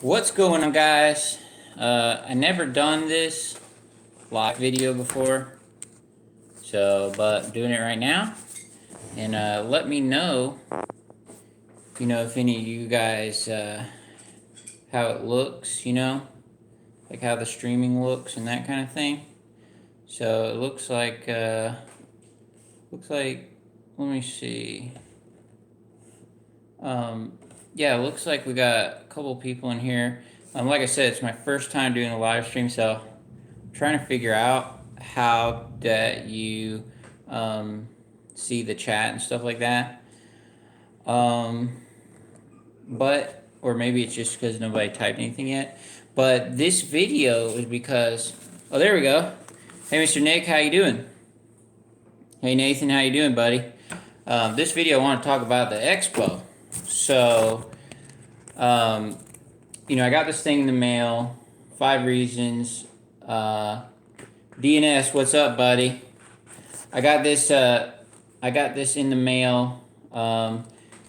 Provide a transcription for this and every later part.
What's going on, guys? I never done this live video before, but I'm doing it right now. And let me know, if any of you guys, how it looks, like how the streaming looks and that kind of thing. So it looks like, let me see. Yeah, it looks like we got a couple people in here. Like I said, it's my first time doing a live stream, so I'm trying to figure out how that you see the chat and stuff like that. Or maybe it's just because nobody typed anything yet. But this video is because, oh, there we go. Hey, Mr. Nick, how you doing? Hey, Nathan, how you doing, buddy? This video, I want to talk about the Expo. So, I got this thing in the mail. 5 reasons. DNS, what's up, buddy? I got this. I got this in the mail.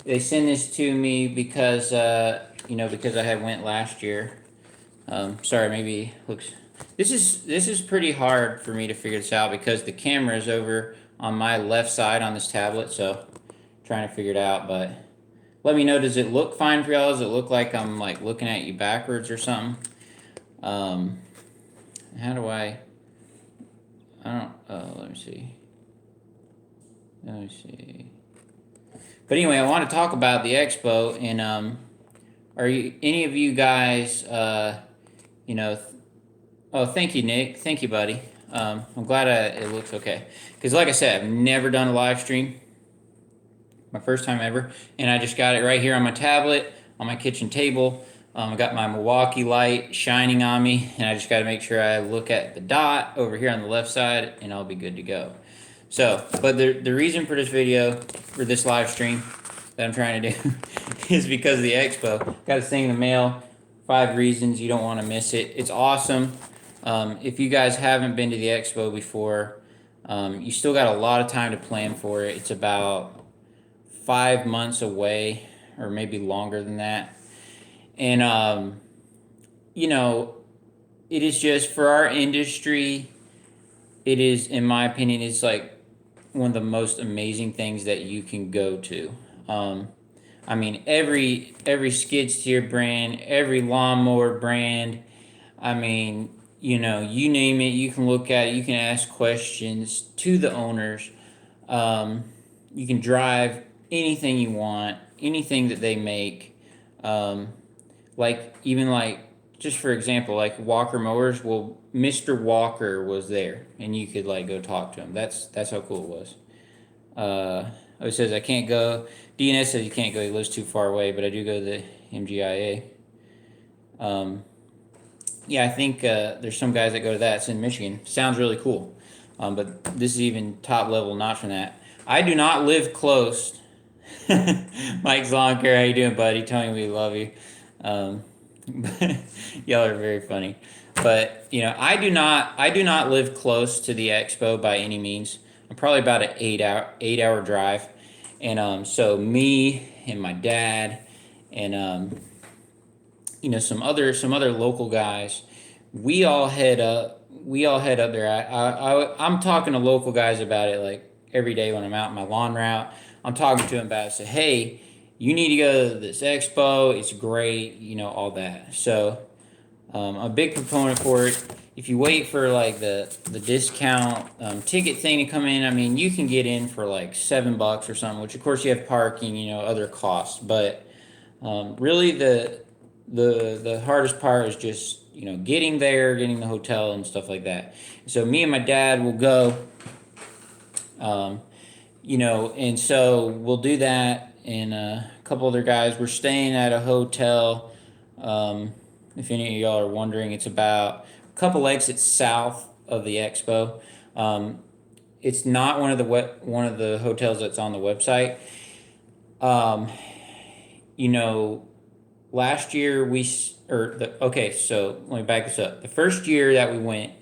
They sent this to me because because I had went last year. Sorry, maybe looks. This is pretty hard for me to figure this out because the camera is over on my left side on this tablet. So, trying to figure it out. But let me know. Does it look fine for y'all? Does it look like I'm like looking at you backwards or something? How do I? I don't. Let me see. Let me see. But anyway, I want to talk about the expo, and are you any of you guys? Oh, thank you, Nick. Thank you, buddy. I'm glad it looks okay. Because, like I said, I've never done a live stream. My first time ever, and I just got it right here on my tablet, on my kitchen table. I got my Milwaukee light shining on me, and I just got to make sure I look at the dot over here on the left side, and I'll be good to go. So, but the reason for this video, for this live stream that I'm trying to do, is because of the expo. Got this thing in the mail. 5 reasons you don't want to miss it. It's awesome. If you guys haven't been to the expo before, you still got a lot of time to plan for it. It's about 5 months away, or maybe longer than that. And it is just for our industry. It is, in my opinion, it's like one of the most amazing things that you can go to. I mean, every skid steer brand, every lawnmower brand. I mean, you name it, you can look at it, you can ask questions to the owners. You can drive anything you want, anything that they make. Like even like just for example, like Walker mowers. Well, Mr. Walker was there, and you could like go talk to him. That's how cool it was. It says I can't go. DNS says you can't go. He lives too far away, but I do go to the MGIA. Yeah, I think there's some guys that go to that. It's in Michigan. Sounds really cool. But this is even top level notch from that. I do not live close. Mike Zonker, how you doing, buddy? Telling me we love you. Y'all are very funny. But I do not live close to the expo by any means. I'm probably about an 8 hour drive, and so me and my dad and some other local guys, we all head up. We all head up there. I'm talking to local guys about it like every day when I'm out my lawn route. I'm talking to them about it. Say, hey, you need to go to this expo. It's great, all that. So I'm a big proponent for it. If you wait for like the discount ticket thing to come in, I mean, you can get in for like $7 or something. Which of course you have parking, other costs. But really, the hardest part is just getting there, getting the hotel and stuff like that. So me and my dad will go. And so we'll do that, and a couple other guys. We're staying at a hotel. If any of y'all are wondering, it's about a couple exits south of the expo. It's not one of the hotels that's on the website. Last year so let me back this up. The first year that we went,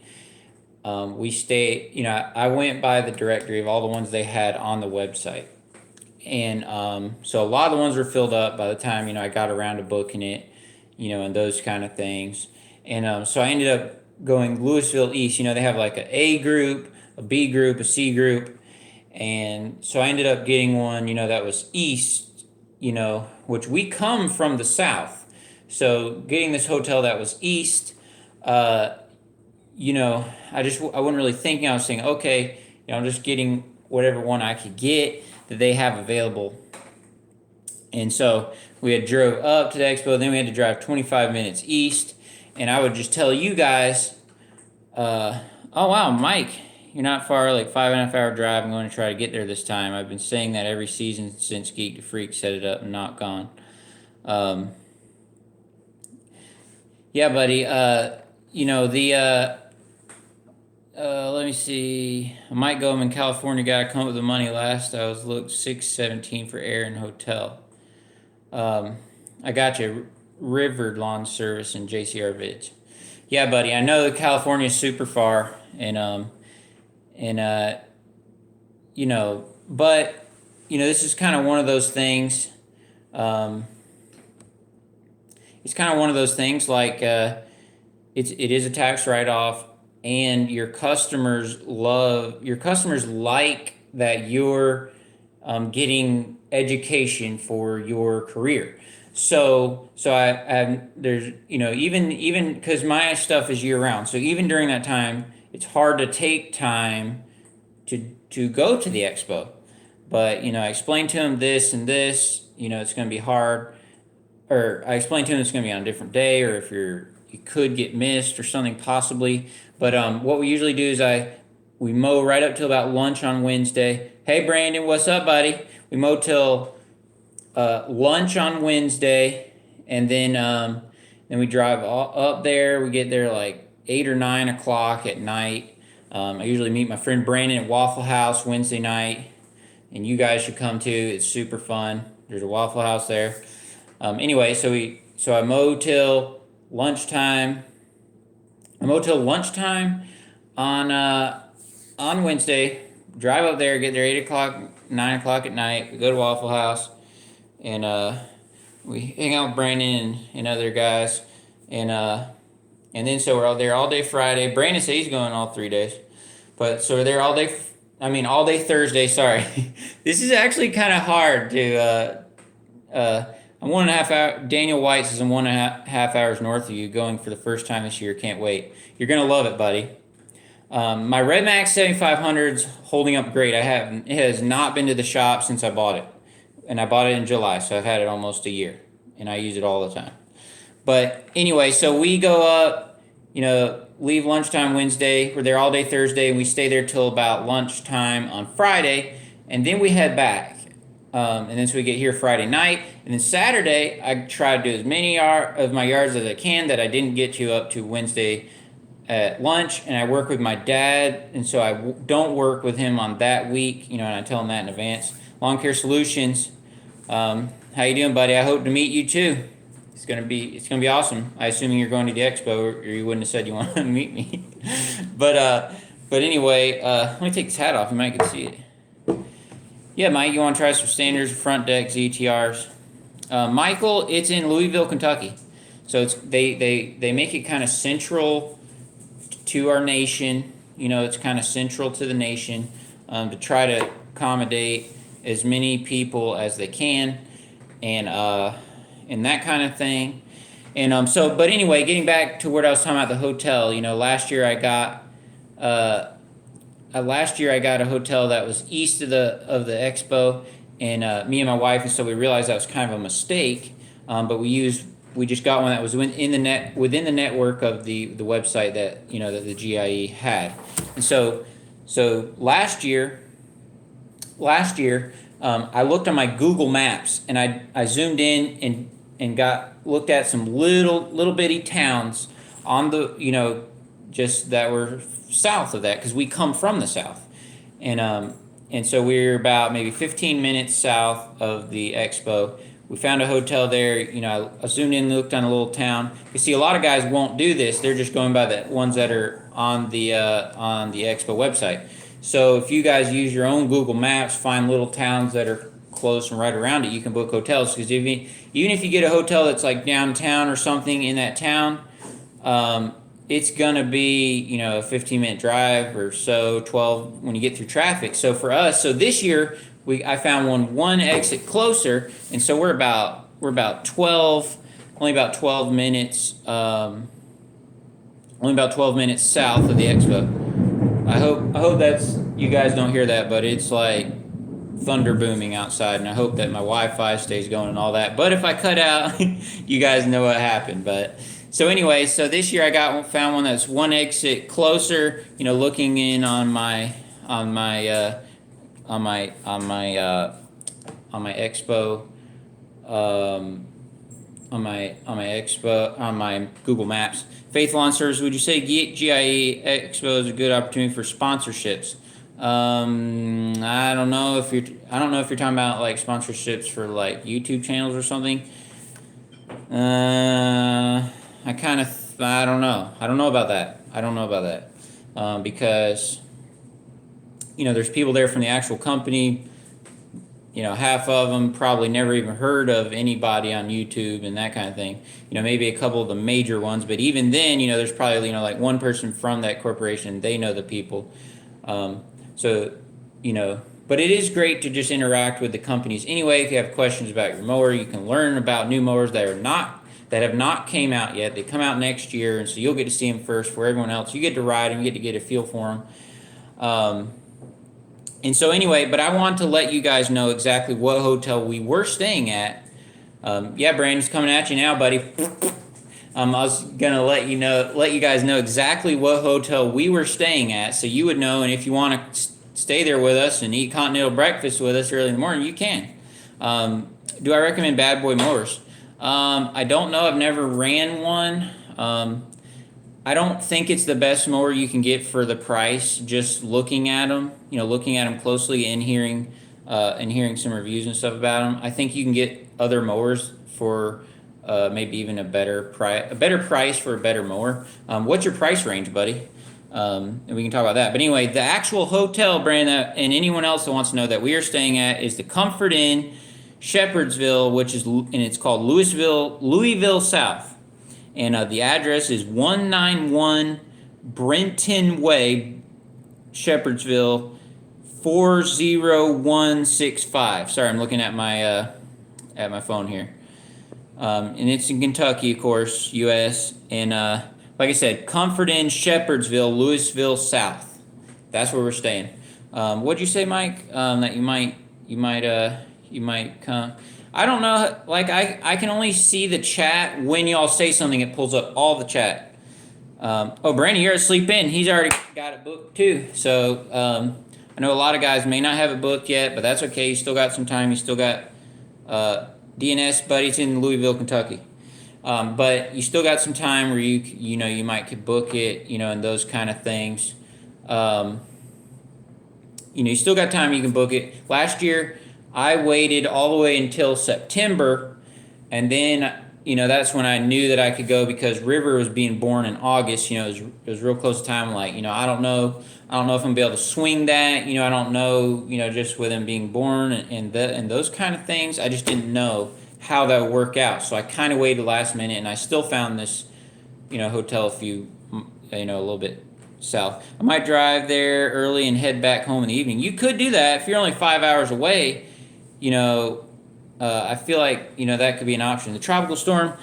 we stayed, I went by the directory of all the ones they had on the website. And so a lot of the ones were filled up by the time, I got around to booking it. and those kind of things. And so I ended up going Louisville East. They have like a group, a B group, a C group. And so I ended up getting one, that was East, which we come from the South. So getting this hotel that was East, I wasn't really thinking. I was saying, okay, I'm just getting whatever one I could get that they have available. And so we had drove up to the expo, then we had to drive 25 minutes east. And I would just tell you guys, oh wow, Mike, you're not far, like 5.5 hour drive. I'm going to try to get there this time. I've been saying that every season since Geek to Freak set it up and not gone. Yeah, buddy. Let me see. I might go. I'm in California. Got to come up with the money. Last I was looked $617 for air and hotel. I got you. River lawn service in JCR Vids. Yeah, buddy. I know California is super far, but this is kind of one of those things. It's kind of one of those things like it is a tax write off, and your customers like that you're getting education for your career. So I there's even because my stuff is year round. So even during that time, it's hard to take time to go to the expo. But I explained to him this and this. It's going to be hard. Or I explained to him it's going to be on a different day, or if you could get missed or something possibly. But what we usually do is we mow right up till about lunch on Wednesday. Hey Brandon, what's up, buddy? We mow till lunch on Wednesday, and then we drive up there. We get there like 8 or 9 o'clock at night. I usually meet my friend Brandon at Waffle House Wednesday night, and you guys should come too. It's super fun. There's a Waffle House there. Anyway, so I mow till lunchtime. I mow till lunchtime on Wednesday. Drive up there, get there 8 o'clock, 9 o'clock at night. We go to Waffle House, and we hang out with Brandon and other guys, and then so we're out there all day Friday. Brandon said he's going all 3 days, but so we're there all day. All day Thursday. Sorry, this is actually kind of hard to. I'm 1.5 hours. Daniel White says I'm 1.5 hours north of you, going for the first time this year. Can't wait. You're gonna love it, buddy. My Red Max 7500's holding up great. It has not been to the shop since I bought it, and I bought it in July, so I've had it almost a year, and I use it all the time. But anyway, so we go up, leave lunchtime Wednesday. We're there all day Thursday, and we stay there till about lunchtime on Friday, and then we head back. And then so we get here Friday night, and then Saturday I try to do as many of my yards as I can that I didn't get to up to Wednesday at lunch, and I work with my dad, and so I don't work with him on that week, and I tell him that in advance. Lawn Care Solutions, how you doing, buddy? I hope to meet you too. It's gonna be awesome. I assuming you're going to the expo, or you wouldn't have said you wanted to meet me. but anyway, let me take this hat off. You might get to see it. Yeah, Mike, you want to try some standards, front deck ZTRs? Michael, it's in Louisville, Kentucky. So they make it kind of central to our nation. It's kind of central to the nation to try to accommodate as many people as they can, and that kind of thing. And but anyway, getting back to what I was talking about, the hotel. Last year I got a hotel that was east of the expo, and me and my wife, and so we realized that was kind of a mistake. But we just got one that was within the network of the website that that the GIE had. And so last year, I looked on my Google Maps, and I zoomed in and looked at some little bitty towns on the just that were south of that, because we come from the south, and so we're about maybe 15 minutes south of the expo. We found a hotel there. I zoomed in and looked on a little town. You see, a lot of guys won't do this. They're just going by the ones that are on the expo website. So if you guys use your own Google Maps, find little towns that are close and right around it, you can book hotels. Because even if you get a hotel that's like downtown or something in that town, it's gonna be, you know, a 15-minute drive or so, 12 when you get through traffic. So for us, so this year I found one exit closer, and so we're about 12, only about 12 minutes, only about 12 minutes south of the Expo. I hope that's, you guys don't hear that, but it's like thunder booming outside, and I hope that my Wi-Fi stays going and all that. But if I cut out, you guys know what happened. But so anyway, so this year I found one that's one exit closer. You know, looking in on my Expo, on my Google Maps. Faith Lawn Service, would you say GIE Expo is a good opportunity for sponsorships? I don't know if you're talking about like sponsorships for like YouTube channels or something. I don't know. I don't know about that. Because, you know, there's people there from the actual company. You know, half of them probably never even heard of anybody on YouTube and that kind of thing. You know, maybe a couple of the major ones, but even then, you know, there's probably, you know, like one person from that corporation, they know the people. So, you know, but it is great to just interact with the companies. Anyway, if you have questions about your mower, you can learn about new mowers that have not came out yet. They come out next year, and so you'll get to see them first for everyone else. You get to ride them, you get to get a feel for them. And so anyway, but I want to let you guys know exactly what hotel we were staying at. Yeah, Brandon's coming at you now, buddy. I was gonna let you guys know exactly what hotel we were staying at, so you would know. And if you want to stay there with us and eat continental breakfast with us early in the morning, you can. Do I recommend Bad Boy mowers? I don't know. I've never ran one. I don't think it's the best mower you can get for the price. Just looking at them, you know, looking at them closely and hearing some reviews and stuff about them. I think you can get other mowers for maybe even a better price for a better mower. What's your price range, buddy? And we can talk about that. But anyway, the actual hotel, Brandon, and anyone else that wants to know that we are staying at is the Comfort Inn, Shepherdsville, and it's called Louisville South. And the address is 191 Brenton Way, Shepherdsville, 40165. Sorry, I'm looking at my phone here. And it's in Kentucky, of course, U.S. And like I said, Comfort Inn, Shepherdsville, Louisville South. That's where we're staying. What'd you say, Mike? That you might come. I don't know. Like I can only see the chat when y'all say something. It pulls up all the chat. Oh, Brandon, you're asleep in. He's already got it booked too. So I know a lot of guys may not have it booked yet, but that's okay. You still got some time. You still got DNS buddies in Louisville, Kentucky. But you still got some time where you might could book it, and those kind of things. You still got time. You can book it. Last year, I waited all the way until September, and then that's when I knew that I could go because River was being born in August. It was real close to time. Like I don't know if I'm gonna be able to swing that. I don't know. Just with him being born and those kind of things. I just didn't know how that would work out. So I kind of waited last minute, and I still found this hotel a little bit south. I might drive there early and head back home in the evening. You could do that if you're only 5 hours away. I feel like that could be an option. The tropical storm,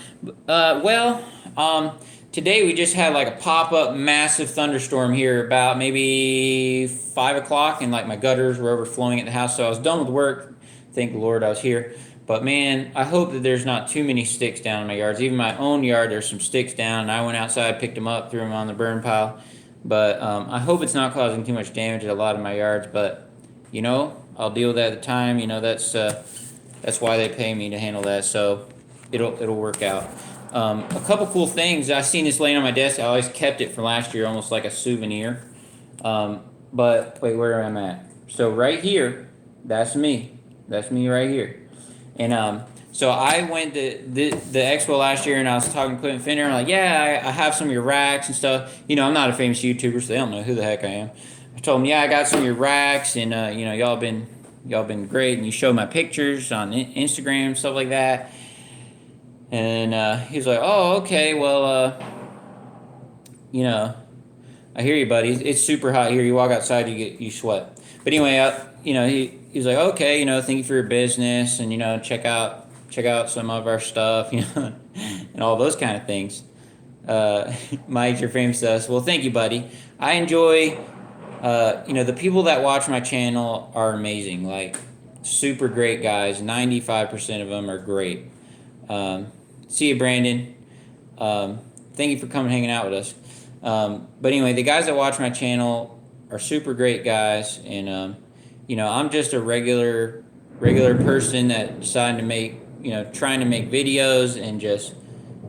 today we just had like a pop-up massive thunderstorm here about maybe 5 o'clock, and like my gutters were overflowing at the house. So I was done with work. Thank the Lord I was here. But man, I hope that there's not too many sticks down in my yards. Even my own yard, there's some sticks down, and I went outside, picked them up, threw them on the burn pile. But I hope it's not causing too much damage at a lot of my yards. But I'll deal with that at the time. That's why they pay me to handle that. So it'll work out. A couple cool things. I seen this laying on my desk. I always kept it from last year, almost like a souvenir. But wait, where am I at? So right here, that's me. That's me right here. And so I went to the expo last year, and I was talking to Clinton Finner. I'm like, yeah, I have some of your racks and stuff. I'm not a famous YouTuber, so they don't know who the heck I am. I told him, yeah, I got some of your racks, and y'all been Y'all been great, and you show my pictures on Instagram, stuff like that. And he's like, "Oh, okay. Well, you know, I hear you, buddy. It's super hot here. You walk outside, you sweat." But anyway, he's like, "Okay, thank you for your business, and check out some of our stuff, and all those kind of things." Mike, you're famous to us. Well, thank you, buddy. I enjoy, the people that watch my channel are amazing. Like, super great guys. 95% of them are great. Um, See you, Brandon. Um, Thank you for coming hanging out with us. But anyway, the guys that watch my channel are super great guys, and I'm just a regular person that decided to make, trying to make videos, and just,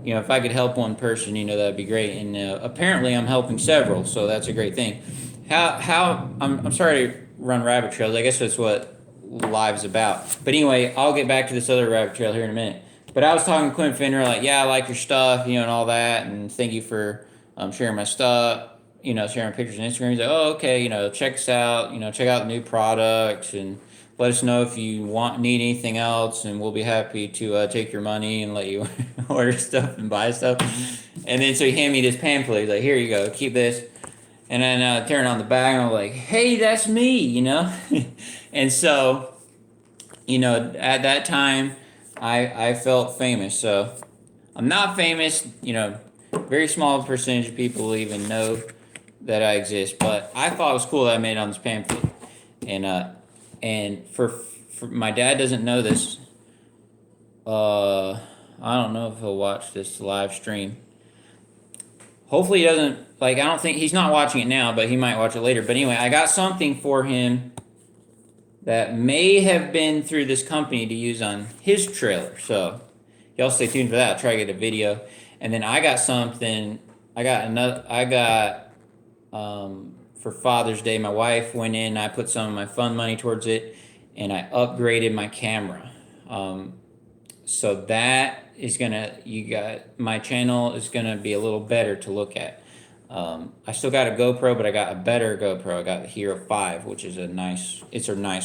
if I could help one person, that'd be great. And apparently, I'm helping several, so that's a great thing. How I'm sorry to run rabbit trails. I guess that's what live's about. But anyway, I'll get back to this other rabbit trail here in a minute. But I was talking to Quinn Fender, like, yeah, I like your stuff, and all that, and thank you for sharing my stuff, sharing pictures on Instagram. He's like, oh, okay, check us out, check out the new products, and let us know if you need anything else, and we'll be happy to take your money and let you order stuff and buy stuff. And then so he handed me this pamphlet. He's like, here you go, keep this. And then turn on the back, and I'm like, hey, that's me, And so, at that time, I felt famous. So I'm not famous, very small percentage of people even know that I exist. But I thought it was cool that I made it on this pamphlet. And for my dad doesn't know this. I don't know if he'll watch this live stream. Hopefully he doesn't, I don't think, he's not watching it now, but he might watch it later. But anyway, I got something for him that may have been through this company to use on his trailer. So y'all stay tuned for that. I'll try to get a video. And then I got something, for Father's Day, my wife went in, I put some of my fund money towards it, and I upgraded my camera. So that is my channel is gonna be a little better to look at. I still got a GoPro, but I got a better GoPro. I got the Hero 5, which is a nice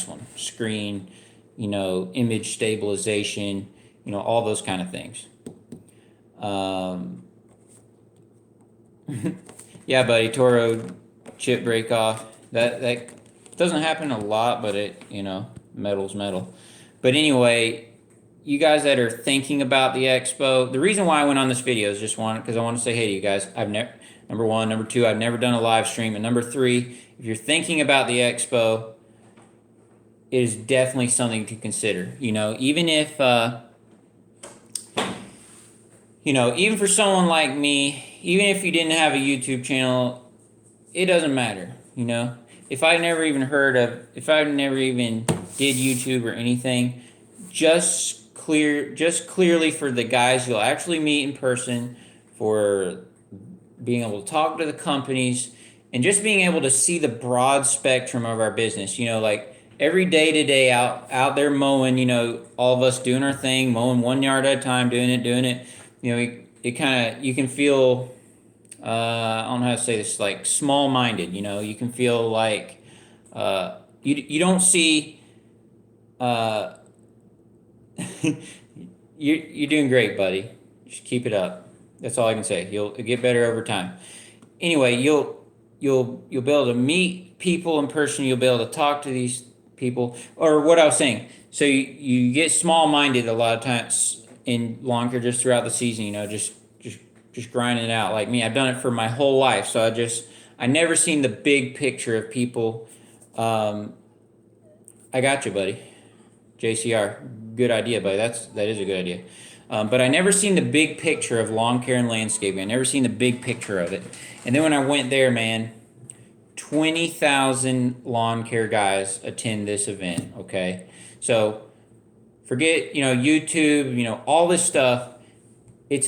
one. Screen, image stabilization, all those kind of things. Yeah, buddy, Toro chip break off. That doesn't happen a lot, but metal's metal. But anyway, you guys that are thinking about the expo, the reason why I went on this video is because I want to say hey to you guys. Number one. Number two, I've never done a live stream. And number three, if you're thinking about the expo, it is definitely something to consider. Even if, even for someone like me, even if you didn't have a YouTube channel, it doesn't matter. If I never even did YouTube or anything, just clearly for the guys you'll actually meet in person, for being able to talk to the companies, and just being able to see the broad spectrum of our business. Every day to day out there mowing, all of us doing our thing, mowing 1 yard at a time, doing it. It kind of, you can feel, I don't know how to say this, like small-minded. You can feel like you don't see. You're doing great, buddy. Just keep it up. That's all I can say. You'll get better over time. Anyway, you'll be able to meet people in person. You'll be able to talk to these people. Or what I was saying. So you get small-minded a lot of times in lawn care just throughout the season. Just grinding it out. Like me, I've done it for my whole life. So I never seen the big picture of people. I got you, buddy. JCR, good idea, buddy. That is a good idea. But I never seen the big picture of lawn care and landscaping. I never seen the big picture of it. And then when I went there, man, 20,000 lawn care guys attend this event, okay? So forget, YouTube, all this stuff. It's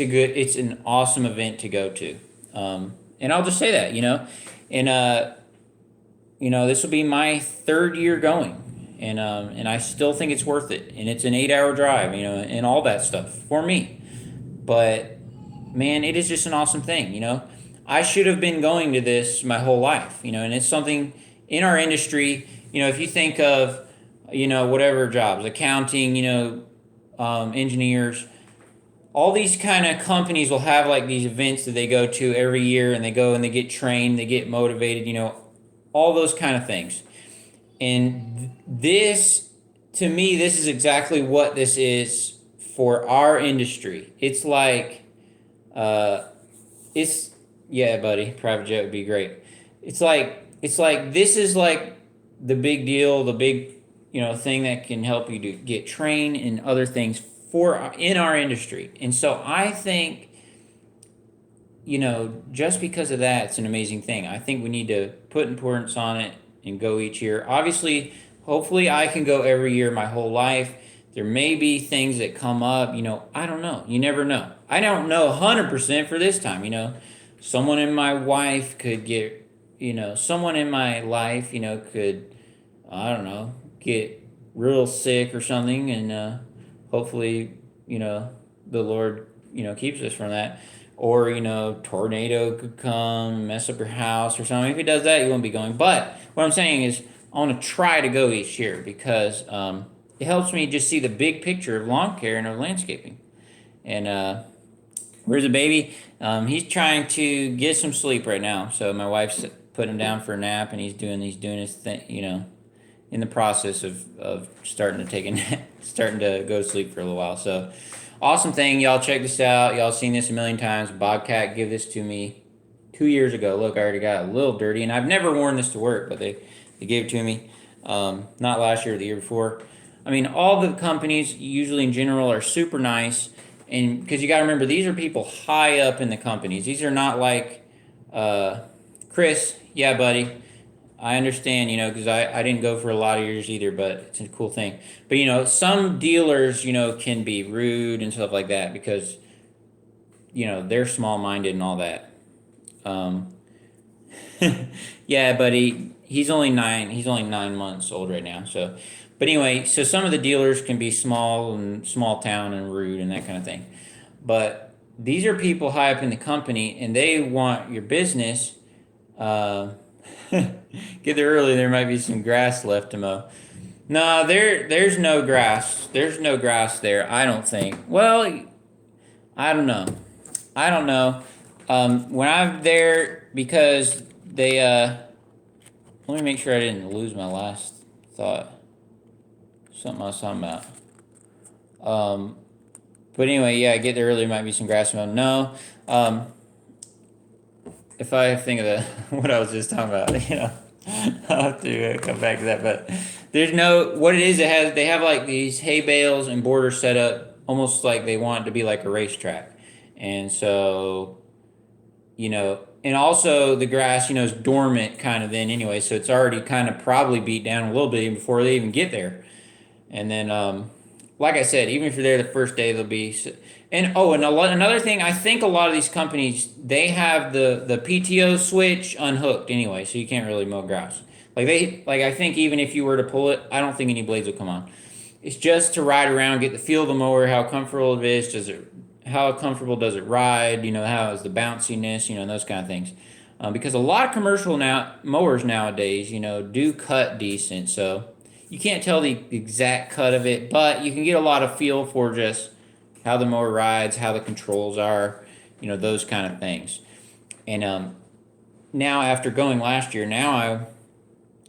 an awesome event to go to. And I'll just say that, And, this will be my third year going. And I still think it's worth it. And it's an 8-hour drive, and all that stuff for me. But, man, it is just an awesome thing, I should have been going to this my whole life, and it's something in our industry, if you think of, whatever jobs, accounting, engineers. All these kind of companies will have like these events that they go to every year, and they go and they get trained, they get motivated, all those kind of things. And this, to me, this is exactly what this is for our industry. It's like, uh, it's yeah, buddy, private jet would be great. It's like this is like the big deal, the big thing that can help you to get trained in other things for in our industry. And so I think just because of that, it's an amazing thing. I think we need to put importance on it and go each year. Obviously, hopefully, I can go every year my whole life. There may be things that come up, I don't know. You never know. I don't know 100% for this time, Someone in my wife could get, someone in my life, could, I don't know, get real sick or something. And hopefully, the Lord, keeps us from that. Or, tornado could come, mess up your house or something. If he does that, you won't be going. But what I'm saying is, I want to try to go each year because it helps me just see the big picture of lawn care and of landscaping. And where's the baby? He's trying to get some sleep right now. So my wife's put him down for a nap, and he's doing his thing, in the process of starting to take a nap, starting to go to sleep for a little while. So awesome thing, y'all. Check this out. Y'all seen this a million times. Bobcat give this to me 2 years ago. Look, I already got a little dirty, and I've never worn this to work, but they gave it to me. Not last year, or the year before. I mean, all the companies usually in general are super nice, and because you got to remember, these are people high up in the companies. These are not like Chris. Yeah, buddy. I understand, because I didn't go for a lot of years either, but it's a cool thing. But, some dealers, can be rude and stuff like that because, they're small minded and all that. Um, yeah, buddy, he's only 9 months old right now. So, but anyway, so some of the dealers can be small and small town and rude and that kind of thing. But these are people high up in the company, and they want your business. Uh, Get there early. There might be some grass left to mow. No, there's no grass. There's no grass there. I don't think. Well, I don't know. I don't know. When I'm there, because they let me make sure I didn't lose my last thought. Something I was talking about. Um, but anyway, yeah, get there early. Might be some grass mowed. No. If I think of the what I was just talking about, I'll have to come back to that. But there's no what it is. They have like these hay bales and borders set up almost like they want it to be like a racetrack, and so and also the grass is dormant kind of then anyway, so it's already kind of probably beat down a little bit even before they even get there. And then, like I said, even if you're there the first day, they'll be. And another thing, I think a lot of these companies they have the PTO switch unhooked anyway, so you can't really mow grass. I think even if you were to pull it, I don't think any blades will come on. It's just to ride around, get the feel of the mower, how comfortable it is. How comfortable does it ride? How is the bounciness? And those kind of things. Because a lot of commercial mowers nowadays, do cut decent, so you can't tell the exact cut of it, but you can get a lot of feel for just how the mower rides, how the controls are, those kind of things. And now after going last year, now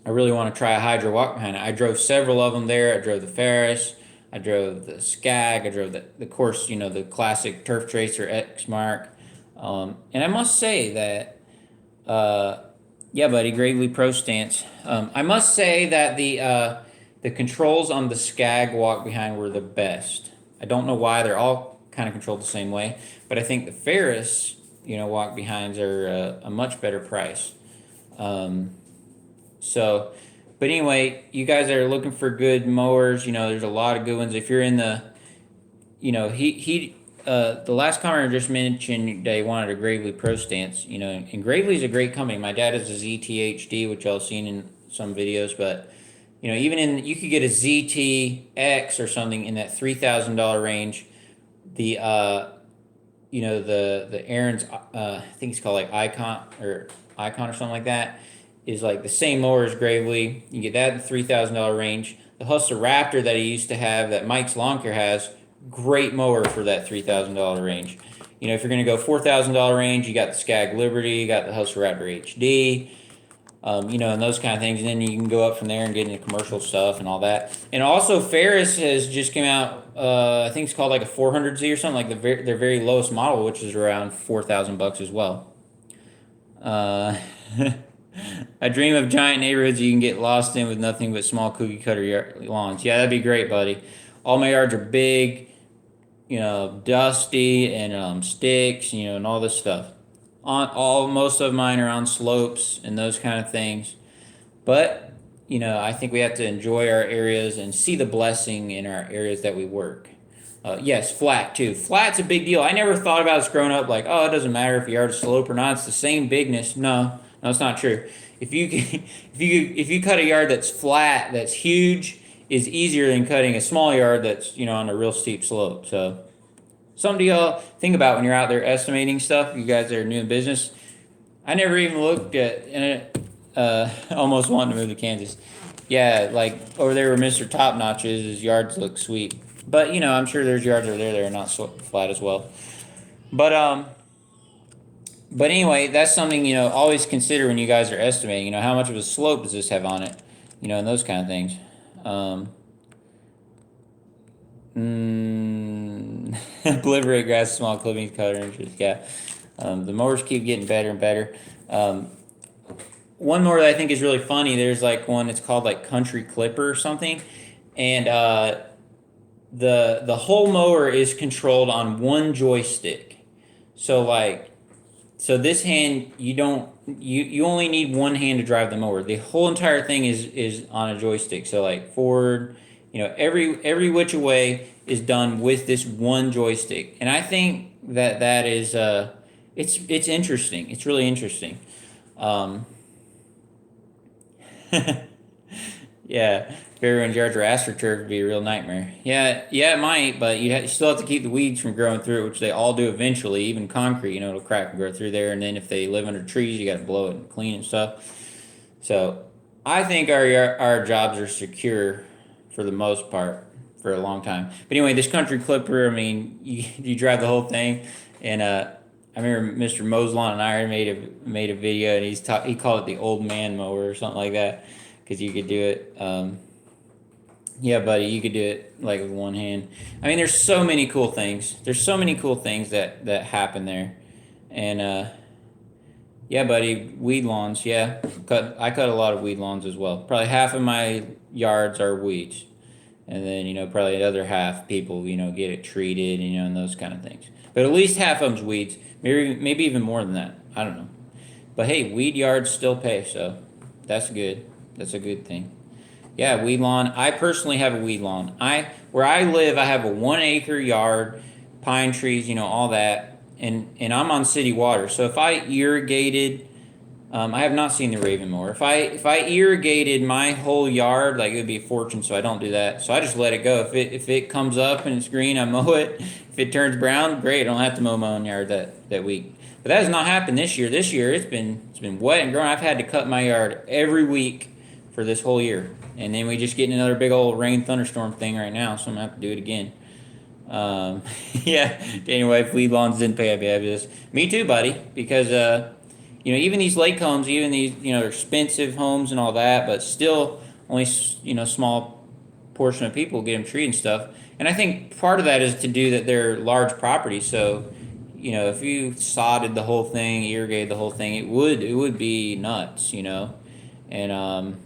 I really want to try a hydro walk behind it. I drove several of them there. I drove the Ferris. I drove the Skag. I drove the course, the classic Turf Tracer X Mark. And I must say that, yeah, buddy, Gravely Pro Stance. I must say that the controls on the Skag walk behind were the best. I don't know why. They're all kind of controlled the same way. But I think the Ferris, walk behinds are a much better price. So, but anyway, you guys are looking for good mowers. There's a lot of good ones. If you're in the, the last commenter just mentioned they wanted a Gravely Pro Stance. And Gravely's a great company. My dad has a ZTHD, which y'all seen in some videos, but even you could get a ZTX or something in that $3,000 range. The the Aaron's I think it's called like Icon or something like that is like the same mower as Gravely. You get that in the $3,000 range. the Hustler Raptor that he used to have, that Mike's Lawn Care has, great mower for that $3,000 range. You know, if you're going to go $4,000 range, you got the Skag Liberty, you got the Hustler Raptor HD, you know, and those kind of things. And then you can go up from there and get into commercial stuff and all that. And also, Ferris has just came out. I think it's called like a 400Z or something, like their very lowest model, which is around $4,000 as well. I dream of giant neighborhoods you can get lost in with nothing but small cookie cutter lawns. Yeah, that'd be great, buddy. All my yards are big, you know, dusty and sticks, you know, and all this stuff. Most of mine are on slopes and those kind of things. But you know, I think we have to enjoy our areas and see the blessing in our areas that we work. Yes, flat too. Flat's a big deal. I never thought about this growing up. Like, oh, it doesn't matter if your yard's slope or not. It's the same bigness. No, no, it's not true. If you if you cut a yard that's flat, that's huge, is easier than cutting a small yard that's, you know, on a real steep slope. So something to y'all think about when you're out there estimating stuff. You guys that are new in business. I never even looked at it. Almost wanting to move to Kansas. Yeah, like over there where Mr. Top Notch is, his yards look sweet. But you know, I'm sure there's yards over there that are not so flat as well. But but anyway, that's something, you know, always consider when you guys are estimating. You know, how much of a slope does this have on it? You know, and those kind of things. Proliferate grass, small clippings, cutter inches. Yeah, the mowers keep getting better and better. One more that I think is really funny. There's like one. It's called like Country Clipper or something, and the whole mower is controlled on one joystick. So like, so this hand you only need one hand to drive the mower. The whole entire thing is on a joystick. So like forward, you know, every which way is done with this one joystick. And I think that is it's interesting. It's really interesting. Yeah, if everyone's yards were astroturf, it'd be a real nightmare. Yeah, yeah, it might, but you still have to keep the weeds from growing through it, which they all do eventually. Even concrete, you know, it'll crack and grow through there. And then if they live under trees, you got to blow it and clean and stuff. So I think our jobs are secure for the most part for a long time. But anyway, this Country Clipper, I mean, you drive the whole thing, and I remember Mr. Moslon and I made a video, and he called it the old man mower or something like that, because you could do it. Yeah, buddy, you could do it like with one hand. I mean, there's so many cool things. There's so many cool things that happen there, and yeah, buddy, weed lawns. Yeah, I cut a lot of weed lawns as well. Probably half of my yards are weeds, and then, you know, probably the other half people, you know, get it treated, you know, and those kind of things. But at least half of them's weeds. Maybe even more than that. I don't know. But hey, weed yards still pay, so that's good. That's a good thing. Yeah, weed lawn. I personally have a weed lawn. Where I live, I have a 1 acre yard, pine trees, you know, all that, and I'm on city water. So if I irrigated, I have not seen the Raven mower. If I irrigated my whole yard, like, it would be a fortune. So I don't do that. So I just let it go. If it comes up and it's green, I mow it. If it turns brown, great. I don't have to mow my own yard that week. But that has not happened this year. This year it's been wet and growing. I've had to cut my yard every week for this whole year. And then we just getting another big old rain thunderstorm thing right now, so I'm gonna have to do it again. Yeah. Anyway, if weed lawns didn't pay, I'd be happy with this. Me too, buddy. Because you know, even these lake homes, even these, you know, they're expensive homes and all that, but still only, you know, small portion of people get them treated and stuff. And I think part of that is to do that they're large properties. So, you know, if you sodded the whole thing, irrigated the whole thing, it would be nuts, you know. And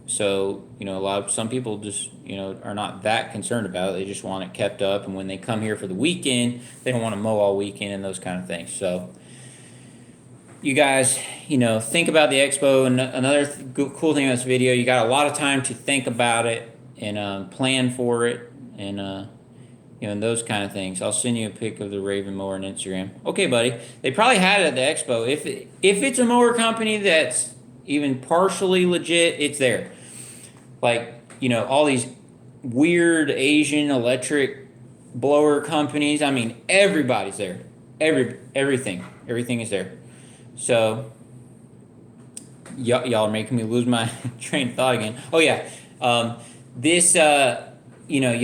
so, you know, some people just, you know, are not that concerned about it. They just want it kept up, and when they come here for the weekend, they don't want to mow all weekend and those kind of things. So you guys, you know, think about the expo. And another cool thing about this video, you got a lot of time to think about it and plan for it, and you know, and those kind of things. I'll send you a pic of the Raven mower on Instagram. Okay, buddy. They probably had it at the expo. If it's a mower company that's even partially legit, it's there. Like, you know, all these weird Asian electric blower companies. I mean, everybody's there. Everything is there. So y'all are making me lose my train of thought again. Oh yeah, this, you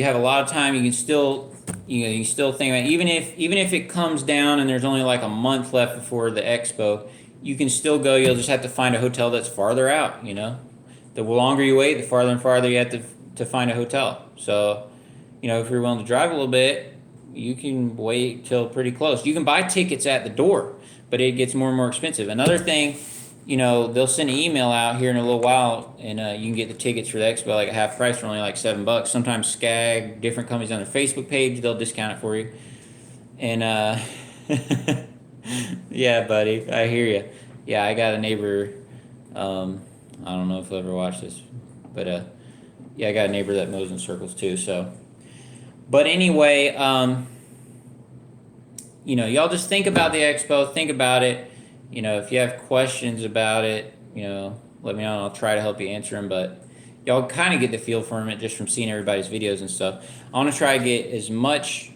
have a lot of time. You can still, you can still think about it. Even if it comes down and there's only like a month left before the expo, you can still go. You'll just have to find a hotel that's farther out. The longer you wait, the farther and farther you have to find a hotel. So, if you're willing to drive a little bit, you can wait till pretty close. You can buy tickets at the door, but it gets more and more expensive. Another thing, they'll send an email out here in a little while, and you can get the tickets for the expo like at half price for only like $7. Sometimes Skag, different companies on their Facebook page, they'll discount it for you. And yeah, buddy, I hear you. Yeah, I got a neighbor. I don't know if you'll ever watch this, but yeah, I got a neighbor that mows in circles too. So, but anyway, y'all just think about the expo. Think about it. If you have questions about it, let me know. And I'll try to help you answer them. But y'all kind of get the feel for it just from seeing everybody's videos and stuff. I want to try to get as much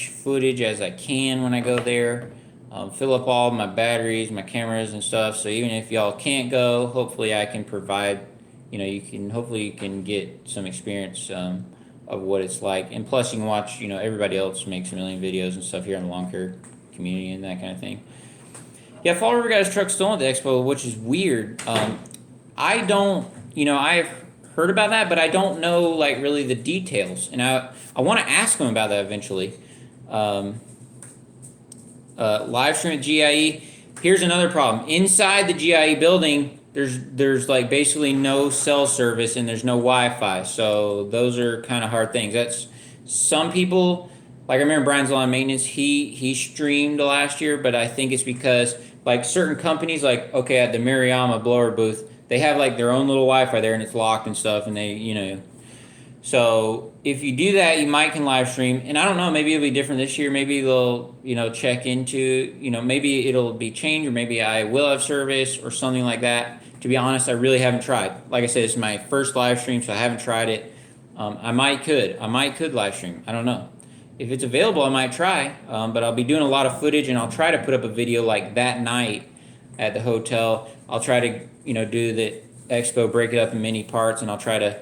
footage as I can when I go there. Fill up all my batteries, my cameras and stuff. So even if y'all can't go, hopefully I can provide. Hopefully you can get some experience of what it's like, and plus you can watch. Everybody else makes a million videos and stuff here in the lawn care community and that kind of thing. Yeah, Fall River got his truck stolen at the expo, which is weird. I don't, I've heard about that, but I don't know like really the details, and I want to ask him about that eventually. Live stream at GIE. Here's another problem. Inside the GIE building, there's like basically no cell service and there's no Wi-Fi. So those are kind of hard things. That's some people. Like I remember Brian's Lawn Maintenance. He streamed last year, but I think it's because like certain companies, like okay at the Mariama blower booth, they have like their own little Wi-Fi there and it's locked and stuff, and they. So if you do that, you might can live stream, and I don't know, maybe it'll be different this year. Maybe they'll check into maybe it'll be changed, or maybe I will have service or something like that. To be honest, I really haven't tried. Like I said, it's my first live stream, so I haven't tried it. I might could live stream. I don't know. If it's available, I might try. But I'll be doing a lot of footage, and I'll try to put up a video like that night at the hotel. I'll try to do the expo, break it up in many parts, and I'll try to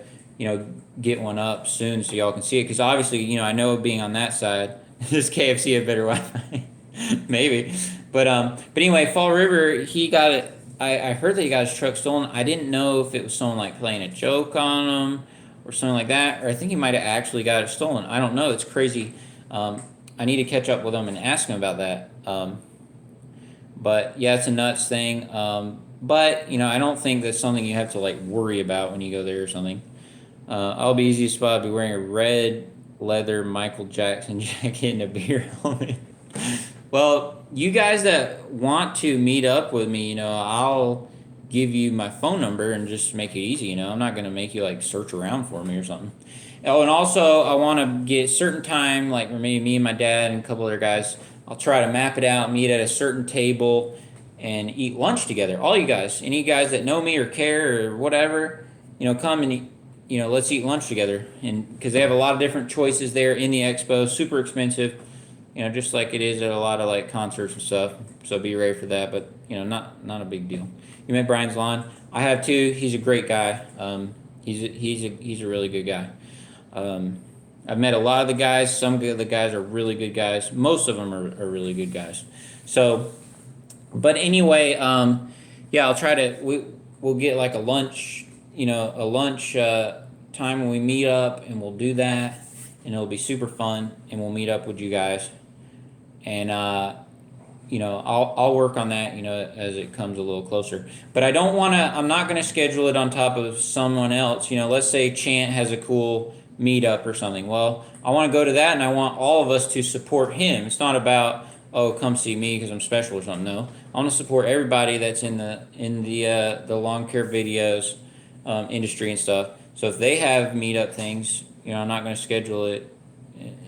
get one up soon so y'all can see it. Because obviously, I know being on that side, does KFC have better Wi-Fi? Maybe. But anyway, Fall River, he got it. I heard that he got his truck stolen. I didn't know if it was someone like playing a joke on him or something like that, or I think he might have actually got it stolen. I don't know. It's crazy. I need to catch up with him and ask him about that. But yeah, it's a nuts thing. But I don't think that's something you have to like worry about when you go there or something. I'll be easy spot. I'll be wearing a red leather Michael Jackson jacket and a beer helmet. Well, you guys that want to meet up with me, I'll give you my phone number and just make it easy. I'm not gonna make you like search around for me or something. Oh, and also I want to get certain time, like maybe me and my dad and a couple other guys. I'll try to map it out, meet at a certain table, and eat lunch together. All you guys, any guys that know me or care or whatever, come and eat. Let's eat lunch together, and because they have a lot of different choices there in the expo, super expensive, just like it is at a lot of like concerts and stuff. So be ready for that, but not a big deal. You met Brian's Lawn. I have too. He's a great guy. He's a really good guy. I've met a lot of the guys. Some of the guys are really good guys. Most of them are really good guys. So, but anyway, yeah, I'll try to. We'll get like a lunch. A lunch time when we meet up, and we'll do that, and it'll be super fun, and we'll meet up with you guys, and I'll work on that, as it comes a little closer. But I don't want to. I'm not going to schedule it on top of someone else. Let's say Chant has a cool meetup or something. Well, I want to go to that, and I want all of us to support him. It's not about come see me because I'm special or something. No, I want to support everybody that's in the lawn care videos. Industry and stuff. So if they have meetup things, I'm not going to schedule it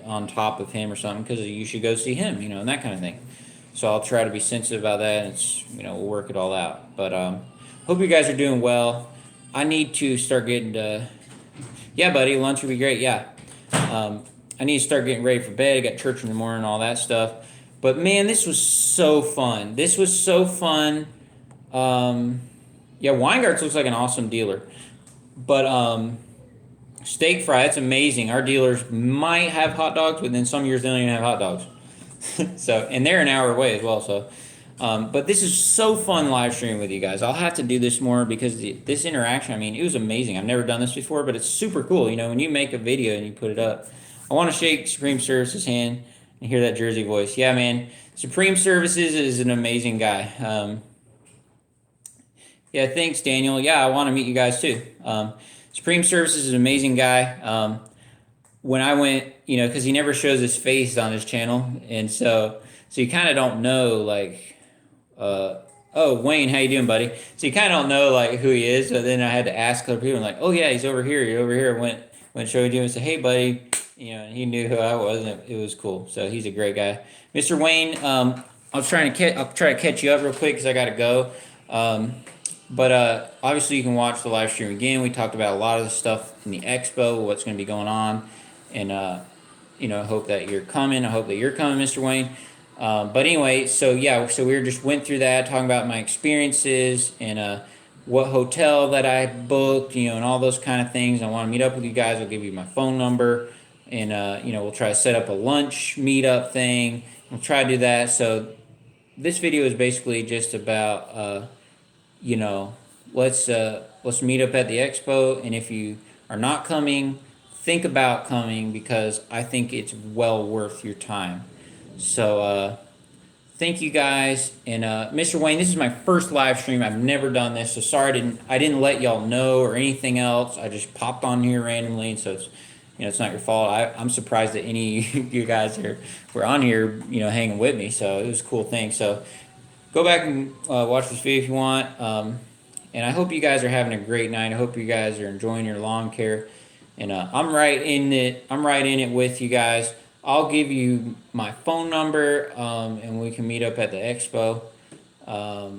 on top of him or something, because you should go see him, and that kind of thing. So I'll try to be sensitive about that, and it's we'll work it all out. But hope you guys are doing well. I need to start getting to. Yeah, buddy, lunch would be great. Yeah, I need to start getting ready for bed. I got church in the morning, all that stuff. But man, this was so fun. This was so fun. Yeah, Weingart's looks like an awesome dealer. But Steak fry, that's amazing. Our dealers might have hot dogs, but then some years they don't even have hot dogs. So, and they're an hour away as well. So, but this is so fun live streaming with you guys. I'll have to do this more because this interaction, I mean, it was amazing. I've never done this before, but it's super cool. You know, when you make a video and you put it up, I want to shake Supreme Services' hand and hear that Jersey voice. Yeah, man, Supreme Services is an amazing guy. Yeah, thanks, Daniel. Yeah, I want to meet you guys too. Supreme Services is an amazing guy. When I went, you know, because he never shows his face on his channel, and so you kind of don't know like, oh Wayne, how you doing, buddy? So you kind of don't know like who he is. So then I had to ask other people, like, oh yeah, he's over here. You're over here. Went showed you and said, hey, buddy, you know, and he knew who I was, and it was cool. So he's a great guy, Mr. Wayne. I'll try to catch you up real quick because I got to go. But obviously, you can watch the live stream again. We talked about a lot of the stuff in the expo, what's going to be going on, and you know, I hope that you're coming. I hope that you're coming, Mr. Wayne. But anyway, so yeah, so we just went through that, talking about my experiences and what hotel that I booked, you know, and all those kind of things. I want to meet up with you guys. I'll give you my phone number, and you know, we'll try to set up a lunch meetup thing. We'll try to do that. So this video is basically just about. You know, let's meet up at the expo, and if you are not coming, think about coming because I think it's well worth your time. So thank you guys, and Mr. Wayne, this is my first live stream. I've never done this, so sorry I didn't let y'all know or anything else. I just popped on here randomly, so it's, you know, it's not your fault. I'm surprised that any of you guys were on here, you know, hanging with me. So it was a cool thing. So go back and watch this video if you want. And I hope you guys are having a great night. I hope you guys are enjoying your lawn care. And I'm right in it. I'm right in it with you guys. I'll give you my phone number, and we can meet up at the expo. All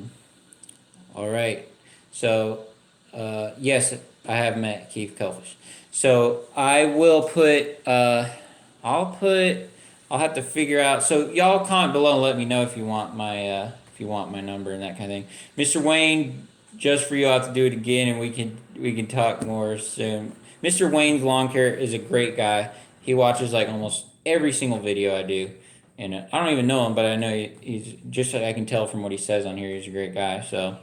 right. So yes, I have met Keith Kelfish. So I will put. I'll have to figure out. So y'all comment below and let me know if you want my number and that kind of thing. Mr. Wayne, just for you, I'll have to do it again, and we can talk more soon. Mr. Wayne's lawn care is a great guy. He watches like almost every single video I do, and I don't even know him, but I know he's just I can tell from what he says on here. He's a great guy. So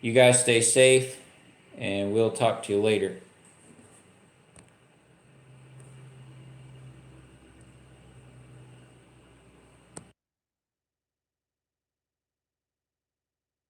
you guys stay safe, and we'll talk to you later.